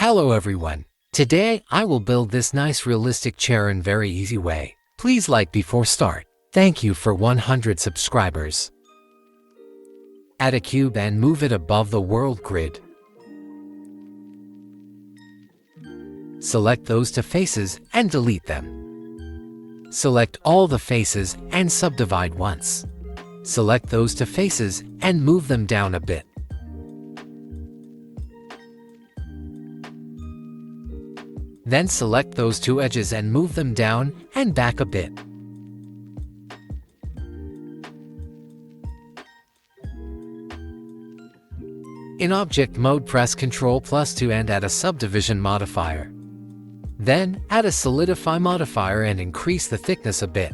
Hello everyone. Today I will build this nice realistic chair in very easy way. Please like before start. Thank you for 100 subscribers. Add a cube and move it above the world grid. Select those two faces and delete them. Select all the faces and subdivide once. Select those two faces and move them down a bit. Then select those two edges and move them down and back a bit. In object mode, press Ctrl+2 and add a subdivision modifier. Then add a solidify modifier and increase the thickness a bit.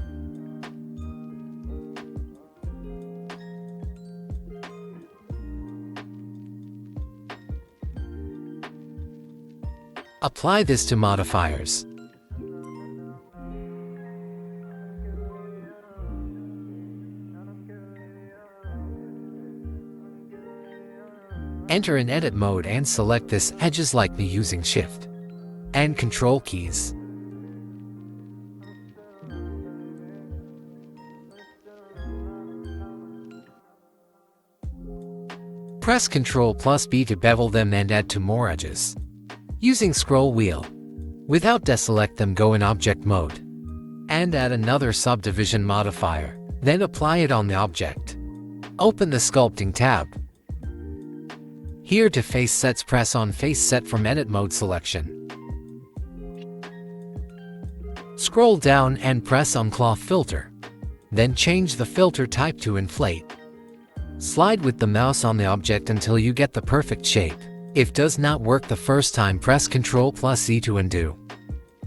Apply this to modifiers. Enter in edit mode and select this edges like me using Shift and Control keys. Press Ctrl+B to bevel them and add two more edges. Using scroll wheel. Without deselect them, go in object mode and add another subdivision modifier. Then apply it on the object. Open the sculpting tab. Here to face sets, press on face set from edit mode selection. Scroll down and press on cloth filter. Then change the filter type to inflate. Slide with the mouse on the object until you get the perfect shape. If does not work the first time, press Ctrl+C to undo.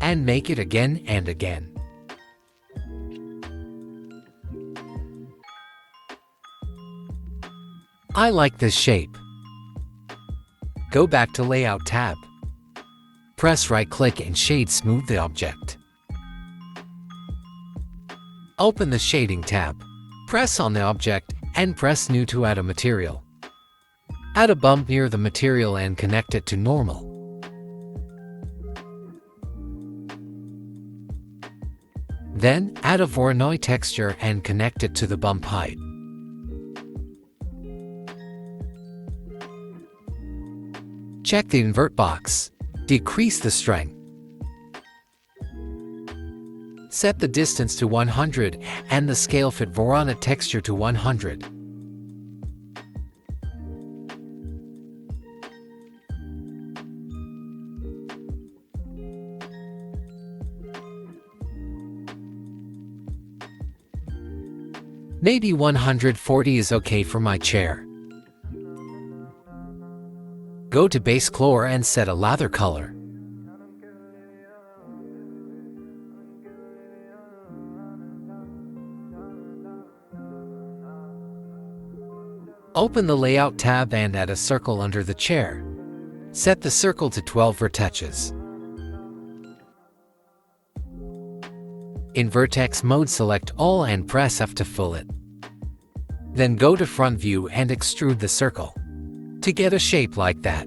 And make it again and again. I like this shape. Go back to Layout tab. Press right-click and shade smooth the object. Open the Shading tab. Press on the object and press New to add a material. Add a bump near the material and connect it to normal. Then add a Voronoi texture and connect it to the bump height. Check the invert box. Decrease the strength. Set the distance to 100 and the scale fit Voronoi texture to 100. Maybe 140 is okay for my chair. Go to base color and set a lather color. Open the Layout tab and add a circle under the chair. Set the circle to 12 vertices. In vertex mode, select all and press F to fill it. Then go to front view and extrude the circle to get a shape like that.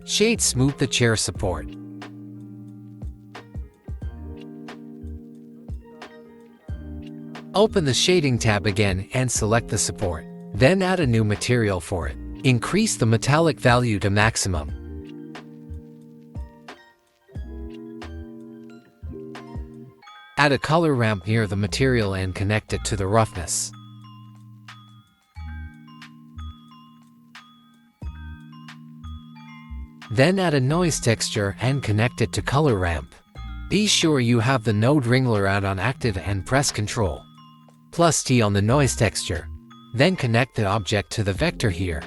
Shade smooth the chair support. Open the Shading tab again and select the support. Then add a new material for it. Increase the metallic value to maximum. Add a color ramp near the material and connect it to the roughness. Then add a noise texture and connect it to color ramp. Be sure you have the node Ringler add-on active and press Ctrl+T on the noise texture. Then connect the object to the vector here.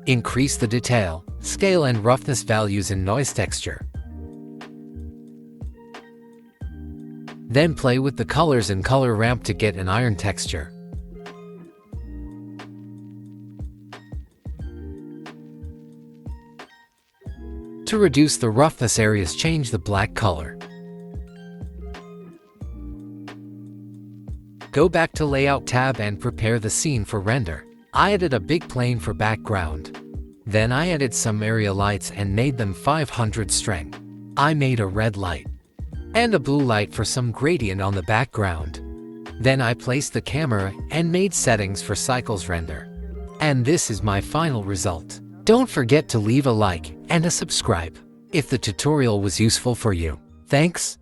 Increase the detail, scale and roughness values in noise texture. Then play with the colors in color ramp to get an iron texture. To reduce the roughness areas, change the black color. Go back to Layout tab and prepare the scene for render. I added a big plane for background. Then I added some area lights and made them 500 strength. I made a red light and a blue light for some gradient on the background. Then I placed the camera and made settings for cycles render. And this is my final result. Don't forget to leave a like and a subscribe if the tutorial was useful for you. Thanks.